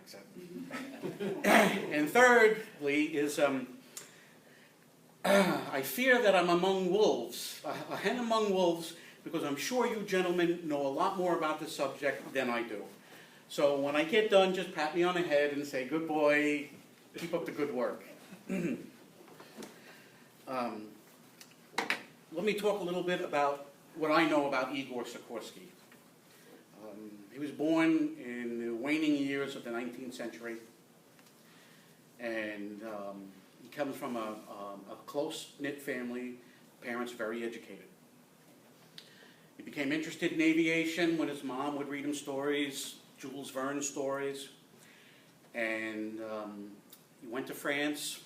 accent. And thirdly is, I fear that I'm among wolves, a hen among wolves, because I'm sure you gentlemen know a lot more about the subject than I do. So when I get done, just pat me on the head and say, good boy, keep up the good work. Let me talk a little bit about what I know about Igor Sikorsky. He was born in the waning years of the 19th century, and he comes from a close-knit family, parents very educated. He became interested in aviation when his mom would read him stories, Jules Verne stories, and he went to France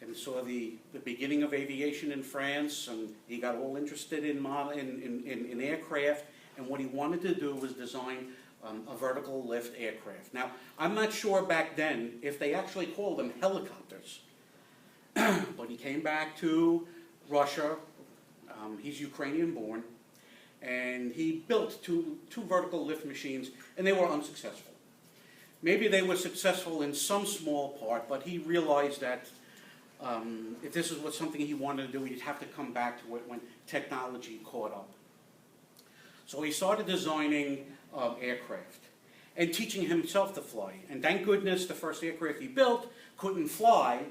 and saw the beginning of aviation in France, and he got all interested in aircraft, and what he wanted to do was design a vertical lift aircraft. Now, I'm not sure back then if they actually called them helicopters, but he came back to Russia. He's Ukrainian born, and he built two vertical lift machines, and they were unsuccessful. Maybe they were successful in some small part, but he realized that if this was something he wanted to do, he'd have to come back to it when technology caught up. So he started designing aircraft and teaching himself to fly. And thank goodness the first aircraft he built couldn't fly,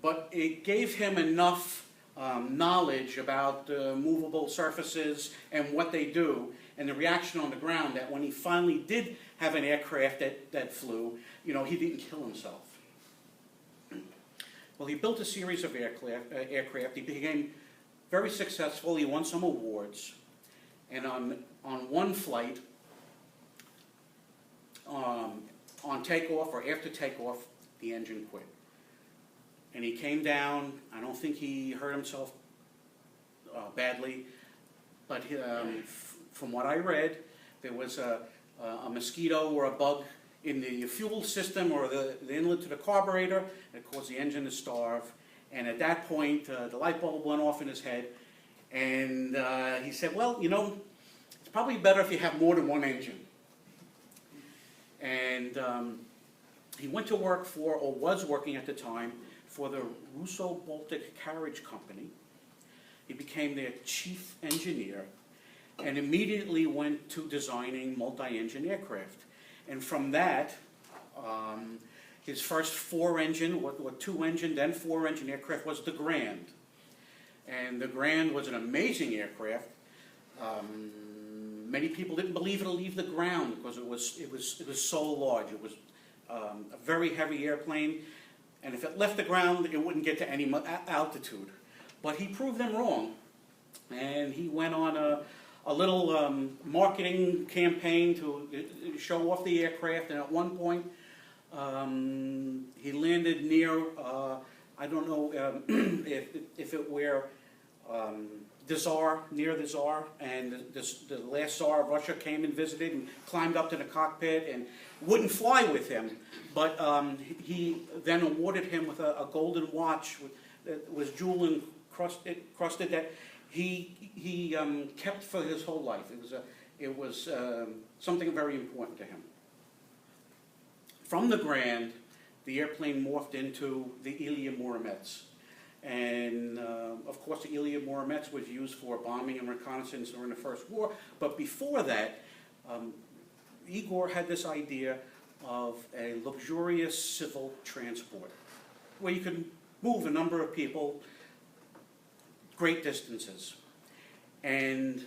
but it gave him enough knowledge about movable surfaces and what they do and the reaction on the ground that when he finally did have an aircraft that flew, he didn't kill himself. Well, he built a series of aircraft. He became very successful. He won some awards. And on one flight, on takeoff or after takeoff, the engine quit. And he came down. I don't think he hurt himself badly, but from what I read, there was a mosquito or a bug in the fuel system or the inlet to the carburetor, and it caused the engine to starve. And at that point, the light bulb went off in his head, and he said, well, it's probably better if you have more than one engine. And he went to work for, or was working at the time, for the Russo-Baltic Carriage Company. He became their chief engineer and immediately went to designing multi-engine aircraft. And from that, his first four-engine, or two-engine, then four-engine aircraft was the Grand. And the Grand was an amazing aircraft. Many people didn't believe it'll leave the ground because it was so large. It was a very heavy airplane, and if it left the ground, it wouldn't get to any altitude. But he proved them wrong, and he went on a little marketing campaign to show off the aircraft, and at one point he landed near, I don't know if it were the Tsar, near the Tsar, and the last Tsar of Russia came and visited and climbed up to the cockpit and wouldn't fly with him, but he then awarded him with a golden watch that was jewel encrusted that he kept for his whole life. It was something very important to him. From the Grand, the airplane morphed into the Il'ya Muromets. And of course, the Il'ya Muromets was used for bombing and reconnaissance during the First War. But before that, Igor had this idea of a luxurious civil transport where you could move a number of people great distances. And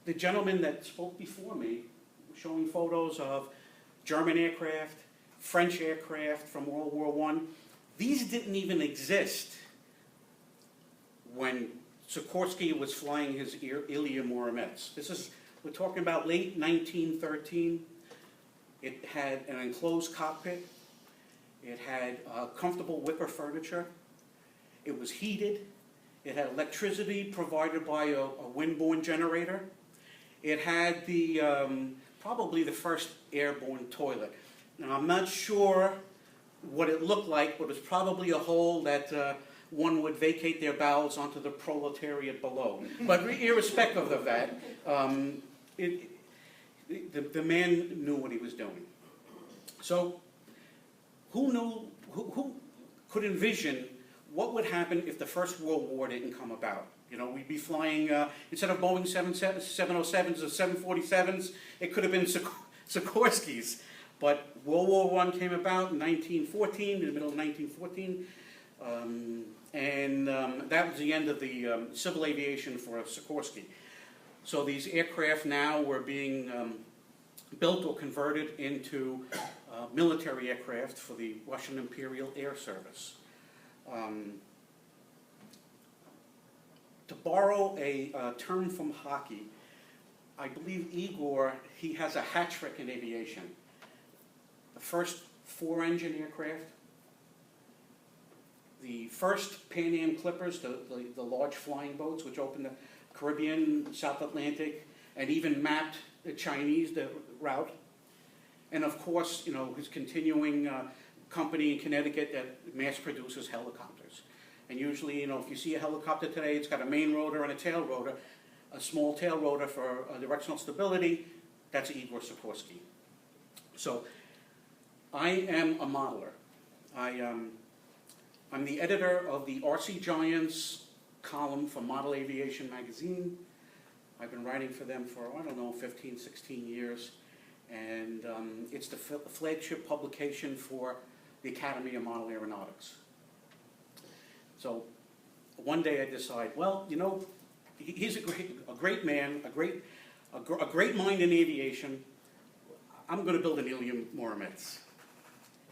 the gentleman that spoke before me was showing photos of German aircraft, French aircraft from World War I. These didn't even exist when Sikorsky was flying his Il'ya Muromets. We're talking about late 1913. It had an enclosed cockpit. It had comfortable wicker furniture. It was heated. It had electricity provided by a wind-borne generator. It had probably the first airborne toilet. Now, I'm not sure what it looked like, but it was probably a hole that one would vacate their bowels onto the proletariat below. But irrespective of that, the man knew what he was doing. So who knew, who could envision what would happen if the First World War didn't come about? You know, we'd be flying, instead of Boeing 707s or 747s, it could have been Sikorsky's. But World War I came about in 1914, in the middle of 1914, and that was the end of the civil aviation for Sikorsky. So these aircraft now were being built or converted into military aircraft for the Russian Imperial Air Service. To borrow a term from hockey, I believe Igor, he has a hat trick in aviation. The first 4-engine aircraft, the first Pan Am Clippers, the large flying boats which opened the Caribbean, South Atlantic, and even mapped the Chinese route. And of course, you know, his continuing company in Connecticut that mass produces helicopters. And usually, you know, if you see a helicopter today, it's got a main rotor and a tail rotor, a small tail rotor for directional stability. That's Igor Sikorsky. So I am a modeler. I'm the editor of the RC Giants column for Model Aviation magazine. I've been writing for them for, I don't know, 15, 16 years. And it's the flagship publication for the Academy of Model Aeronautics. So one day I decide, well, you know, he's a great man, a great mind in aviation. I'm going to build an Il'ya Muromets.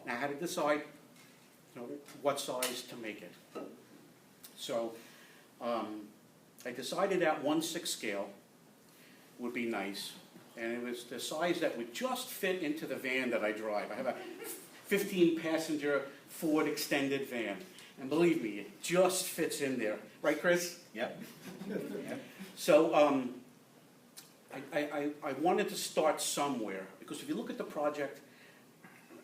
Now I had to decide, you know, what size to make it. So I decided that 1/6 scale would be nice, and it was the size that would just fit into the van that I drive. I have a 15-passenger Ford extended van, and believe me, it just fits in there. Right, Chris? Yep. So I wanted to start somewhere, because if you look at the project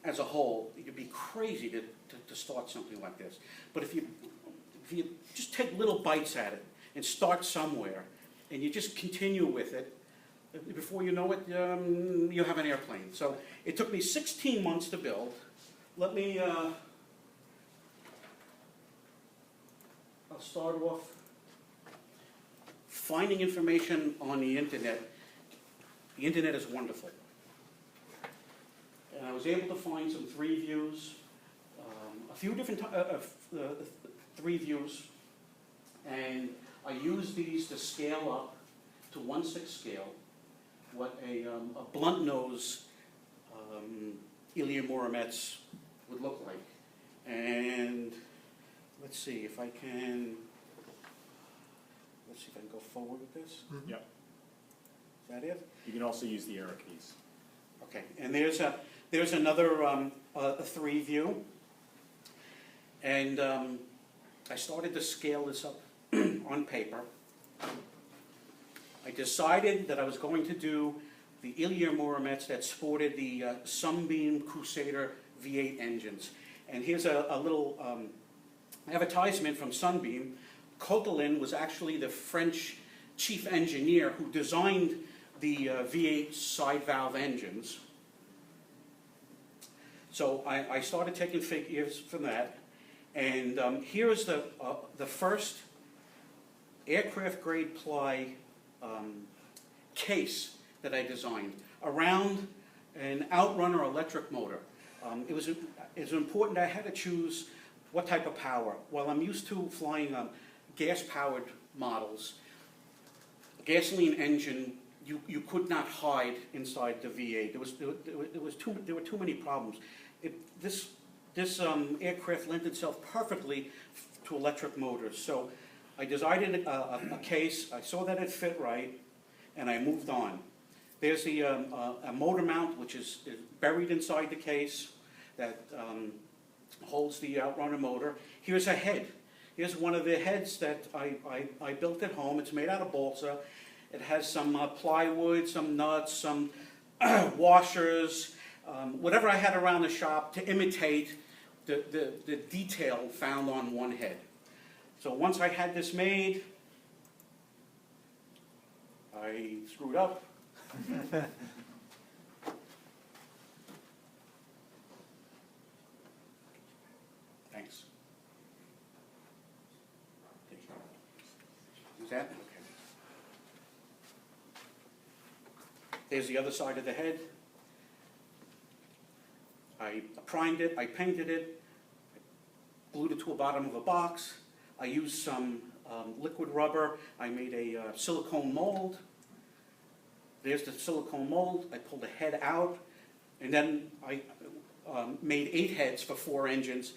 as a whole, it would be crazy to start something like this. But if you just take little bites at it and start somewhere, and you just continue with it, before you know it, you have an airplane. So it took me 16 months to build. Let me, I'll start off finding information on the internet. The internet is wonderful. And I was able to find some 3 views, a few different 3 views, and I used these to scale up to 1/6 scale what a blunt nose Il'ya Muromets would look like. And let's see if I can go forward with this. Mm-hmm. Yep. Is that it? You can also use the arrow keys. Okay, and there's another 3 view, and I started to scale this up on paper. I decided that I was going to do the Il'ya Muromets that sported the Sunbeam Crusader V8 engines. And here's a little advertisement from Sunbeam. Coquelin was actually the French chief engineer who designed the V8 side valve engines. So I started taking figures from that. And here is the first aircraft grade ply case that I designed around an outrunner electric motor. It was important that I had to choose what type of power. While I'm used to flying gas-powered models, a gasoline engine, you could not hide inside the V8. There were too many problems. This aircraft lent itself perfectly to electric motors. So I designed a case. I saw that it fit right, and I moved on. There's a motor mount which is buried inside the case that holds the outrunner motor. Here's a head. Here's one of the heads that I built at home. It's made out of balsa. It has some plywood, some nuts, some washers, whatever I had around the shop to imitate the detail found on one head. So once I had this made, I screwed up. There's the other side of the head. I primed it, I painted it, glued it to the bottom of a box. I used some liquid rubber. I made a silicone mold. There's the silicone mold. I pulled the head out, and then I made 8 heads for 4 engines,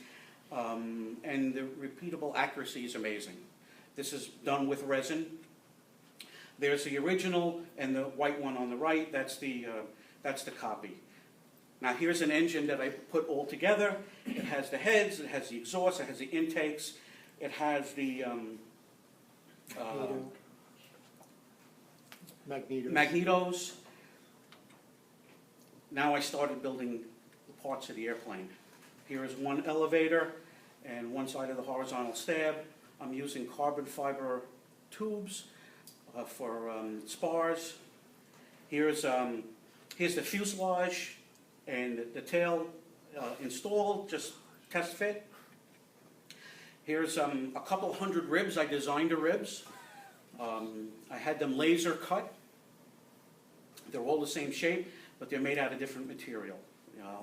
and the repeatable accuracy is amazing. This is done with resin. There's the original, and the white one on the right, that's the copy. Now here's an engine that I put all together. It has the heads, it has the exhaust, it has the intakes, it has the magnetos. Now I started building the parts of the airplane. Here is one elevator and one side of the horizontal stab. I'm using carbon fiber tubes for spars. Here's the fuselage and the tail installed, just test fit. Here's a couple hundred ribs. I designed the ribs. I had them laser cut. They're all the same shape, but they're made out of different material.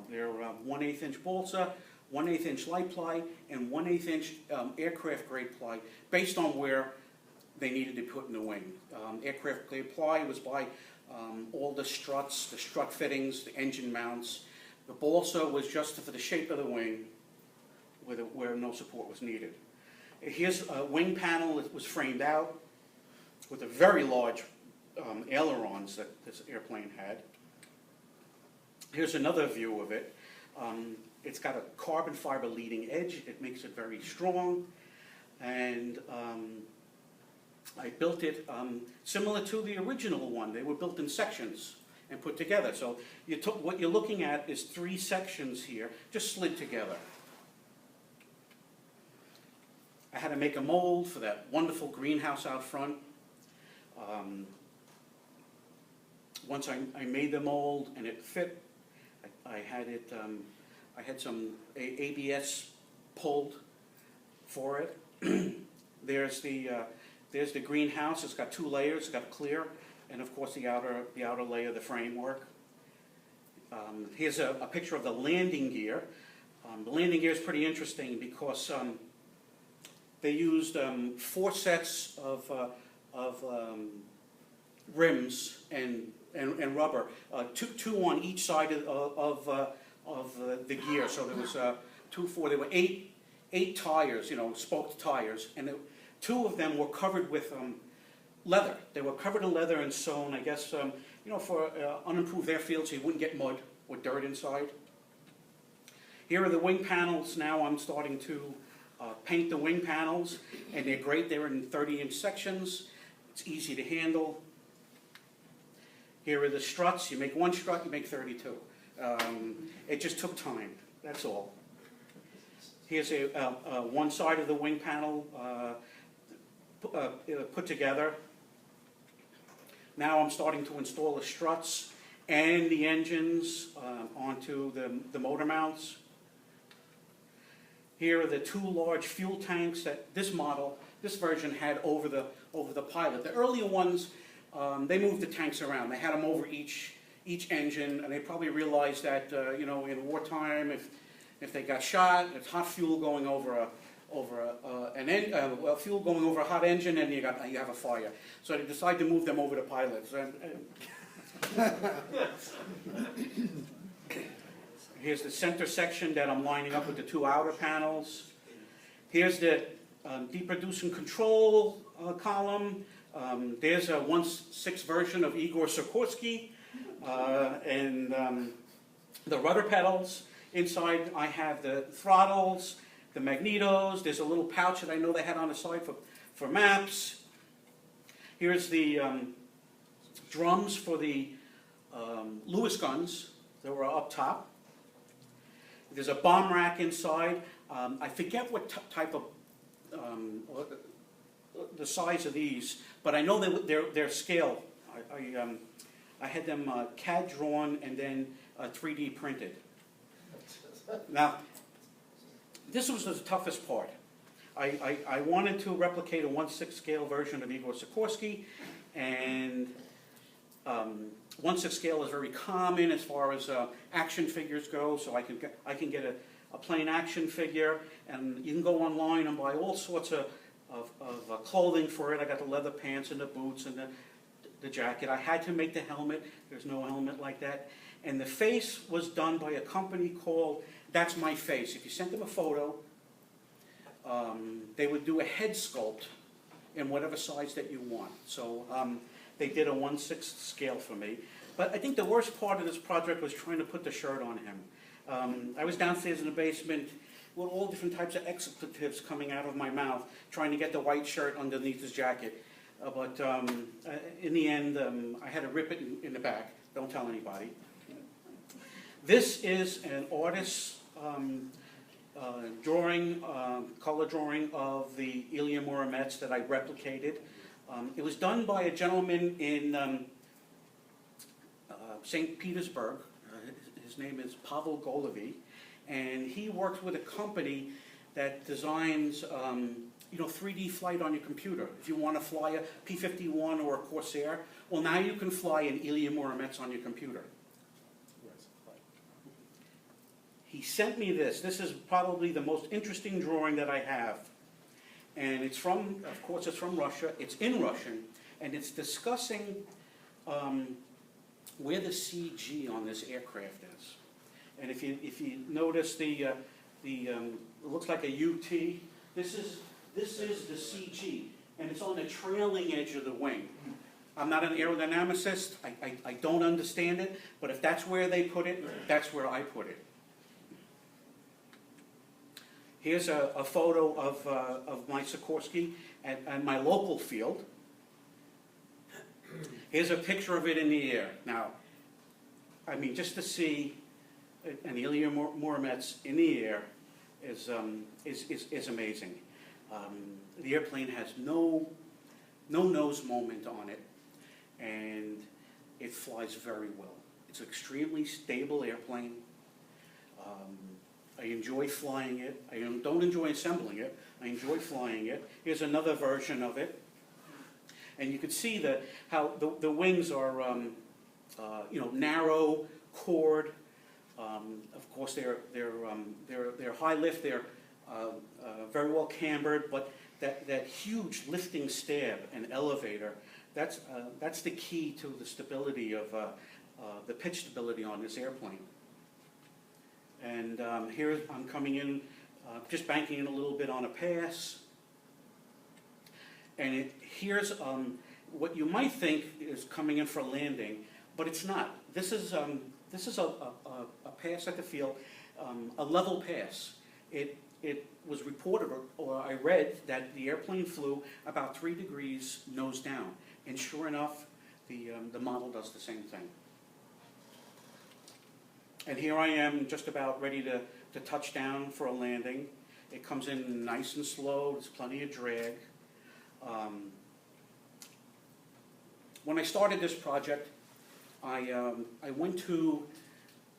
They're 1/8 inch balsa, 1/8 inch light ply, and 1/8 inch aircraft grade ply, based on where they needed to put in the wing. Aircraft grade ply was by all the struts, the strut fittings, the engine mounts. The balsa was just for the shape of the wing, where no support was needed. Here's a wing panel that was framed out with a very large ailerons that this airplane had. Here's another view of it. It's got a carbon fiber leading edge. It makes it very strong. And I built it similar to the original one. They were built in sections and put together. So what you're looking at is 3 sections here, just slid together. I had to make a mold for that wonderful greenhouse out front. Once I made the mold and it fit, I had some ABS pulled for it. There's the greenhouse. It's got 2 layers. It's got clear, and of course the outer layer, the framework. Here's a picture of the landing gear. The landing gear is pretty interesting because they used 4 sets of rims and rubber, two on each side of the gear. So there was 2, 4. There were 8 tires, spoked tires, and 2 of them were covered with leather. They were covered in leather and sewn, I guess, for unimproved airfields, so you wouldn't get mud or dirt inside. Here are the wing panels. Now I'm starting to paint the wing panels, and they're great. They're in 30-inch sections. It's easy to handle. Here are the struts. You make 1 strut, you make 32. It just took time, that's all. Here's one side of the wing panel put together. Now I'm starting to install the struts and the engines onto the motor mounts. Here are the 2 large fuel tanks that this version had over the pilot. The earlier ones, they moved the tanks around. They had them over each engine, and they probably realized that in wartime, if they got shot, it's hot fuel going over fuel going over a hot engine, and you have a fire. So they decided to move them over to pilots. Here's the center section that I'm lining up with the 2 outer panels. Here's the deproduce and control column. There's a 1/6 version of Igor Sikorsky, and the rudder pedals. Inside I have the throttles, the magnetos. There's a little pouch that I know they had on the side for maps. Here's the drums for the Lewis guns that were up top. There's a bomb rack inside. I forget what type of the size of these, but I know they're scale. I had them CAD drawn and then 3D printed. Now, this was the toughest part. I wanted to replicate a 1/6 scale version of Igor Sikorsky, and 1/6 scale is very common as far as action figures go, so I can get a plain action figure, and you can go online and buy all sorts of clothing for it. I got the leather pants and the boots and the jacket. I had to make the helmet. There's no helmet like that. And the face was done by a company called That's My Face. If you sent them a photo, they would do a head sculpt in whatever size that you want. So they did a 1/6 scale for me. But I think the worst part of this project was trying to put the shirt on him. I was downstairs in the basement with all different types of expletives coming out of my mouth, trying to get the white shirt underneath his jacket. But in the end, I had to rip it in the back. Don't tell anybody. This is an artist's drawing, color drawing of the Il'ya Muromets that I replicated. It was done by a gentleman in St. Petersburg. His name is Pavel Golovy, and he works with a company that designs 3D flight on your computer. If you want to fly a P-51 or a Corsair, well, now you can fly an Il'ya Muromets on your computer. He sent me this. This is probably the most interesting drawing that I have. And it's from, of course, it's from Russia. It's in Russian, and it's discussing where the CG on this aircraft is. And if you notice it looks like a UT. This is the CG, and it's on the trailing edge of the wing. I'm not an aerodynamicist. I don't understand it, but if that's where they put it, that's where I put it. Here's a photo of my Sikorsky at my local field. Here's a picture of it in the air. Now, I mean, just to see an Il'ya Muromets in the air is amazing. The airplane has no nose moment on it, and it flies very well. It's an extremely stable airplane. I enjoy flying it. I don't enjoy assembling it. I enjoy flying it. Here's another version of it, and you can see how the wings are, narrow, chord. Of course, they're high lift. They're very well cambered, but that huge lifting stab and elevator, that's the key to the stability of the pitch stability on this airplane. And here I'm coming in, just banking in a little bit on a pass. And here's what you might think is coming in for landing, but it's not. This is a pass at the field, a level pass. It was reported, or I read, that the airplane flew about 3 degrees nose down, and sure enough, the model does the same thing. And here I am, just about ready to touch down for a landing. It comes in nice and slow. There's plenty of drag. When I started this project, I went to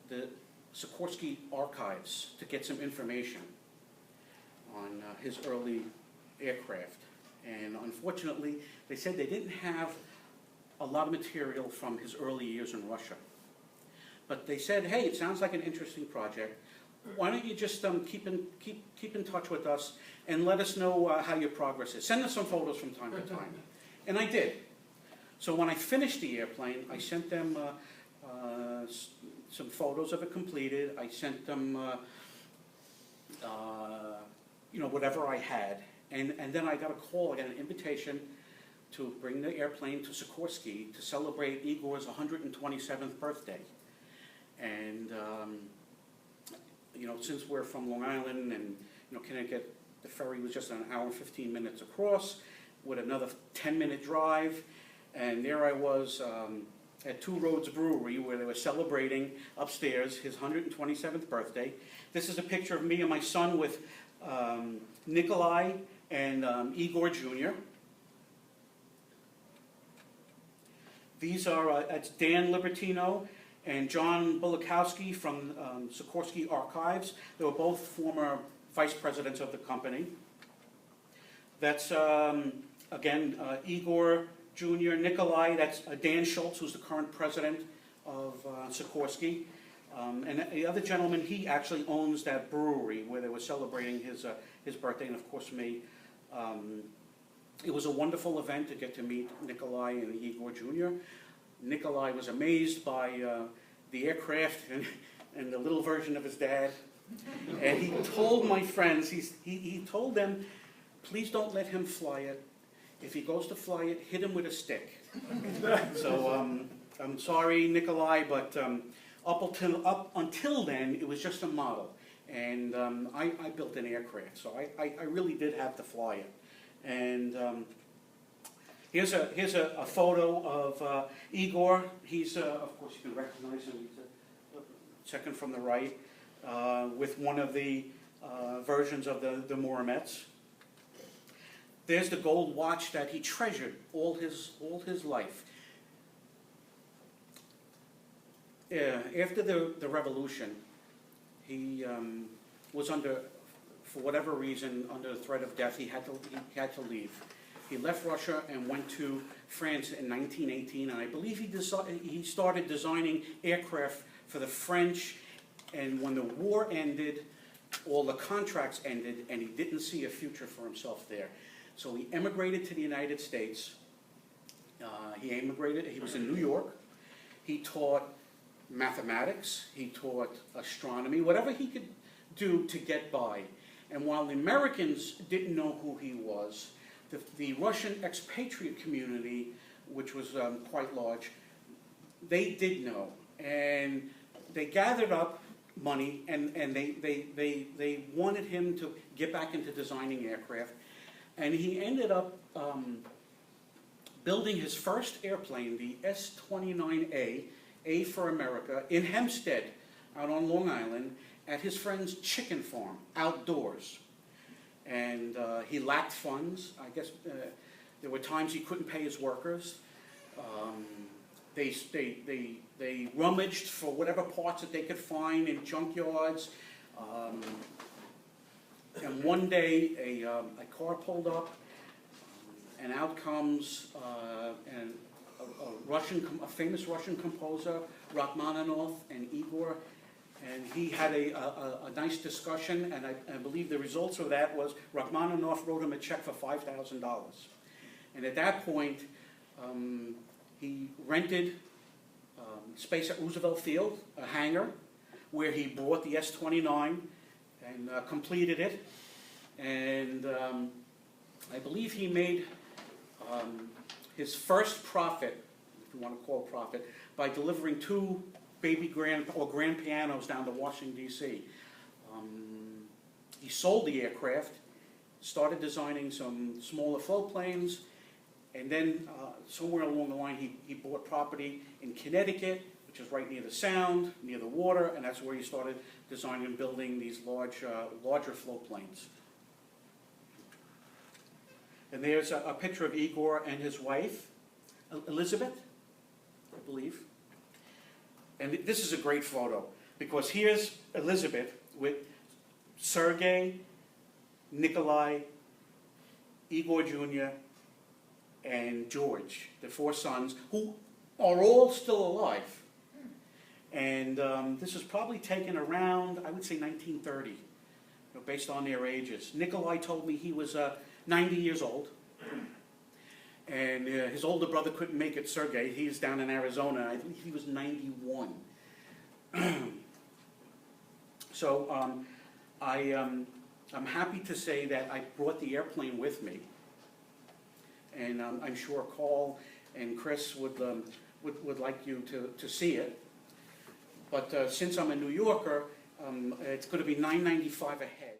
the Sikorsky archives to get some information on his early aircraft. And unfortunately, they said they didn't have a lot of material from his early years in Russia. But they said, hey, it sounds like an interesting project. Why don't you just keep in touch with us and let us know how your progress is. Send us some photos from time to time. And I did. So when I finished the airplane, I sent them some photos of it completed. I sent them whatever I had. And then I got a call, I got an invitation to bring the airplane to Sikorsky to celebrate Igor's 127th birthday. And, since we're from Long Island and, Connecticut, the ferry was just an hour and 15 minutes across with another 10-minute drive. And there I was at Two Roads Brewery where they were celebrating upstairs his 127th birthday. This is a picture of me and my son with Nikolai and Igor Jr. These are, that's Dan Libertino and John Bulakowski from Sikorsky Archives. They were both former vice presidents of the company. That's, again, Igor Jr., Nikolai, that's Dan Schultz, who's the current president of Sikorsky. And the other gentleman, he actually owns that brewery where they were celebrating his birthday, and of course me. It was a wonderful event to get to meet Nikolai and Igor Jr. Nikolai was amazed by the aircraft and the little version of his dad. And he told my friends, he told them, please don't let him fly it. If he goes to fly it, hit him with a stick. So I'm sorry, Nikolai, but up until then, it was just a model. And I built an aircraft, so I really did have to fly it. And here's a photo of Igor. He's, of course, you can recognize him. He's second from the right, with one of the versions of the Muromets. There's the gold watch that he treasured all his life. After the revolution, he was for whatever reason, under the threat of death. He had to leave. He left Russia and went to France in 1918, and I believe he started designing aircraft for the French. And when the war ended, all the contracts ended, and he didn't see a future for himself there. So he emigrated to the United States. He was in New York. He taught mathematics, he taught astronomy, whatever he could do to get by. And while the Americans didn't know who he was, the Russian expatriate community, which was quite large, they did know. And they gathered up money, and they wanted him to get back into designing aircraft. And he ended up building his first airplane, the S-29A, A for America, in Hempstead, out on Long Island, at his friend's chicken farm, outdoors. And he lacked funds. I guess there were times he couldn't pay his workers. They rummaged for whatever parts that they could find in junkyards. And one day, a car pulled up, and out comes a famous Russian composer, Rachmaninoff, and Igor. And he had a nice discussion, and I believe the results of that was Rachmaninoff wrote him a check for $5,000. And at that point, he rented space at Roosevelt Field, a hangar, where he bought the S-29 and completed it. And I believe he made his first profit, if you want to call it profit, by delivering 2 baby grand pianos down to Washington, D.C. He sold the aircraft, started designing some smaller float planes, and then somewhere along the line he bought property in Connecticut, which is right near the Sound, near the water, and that's where he started designing and building these larger float planes. And there's a picture of Igor and his wife, Elizabeth, I believe. And this is a great photo, because here's Elizabeth with Sergei, Nikolai, Igor Jr., and George, the 4 sons, who are all still alive. And this was probably taken around, I would say, 1930, based on their ages. Nikolai told me he was 90 years old. And his older brother couldn't make it, Sergei. He's down in Arizona. I think he was 91. So I'm happy to say that I brought the airplane with me. And I'm sure Carl and Chris would like you to see it. But since I'm a New Yorker, it's going to be $9.95 a head.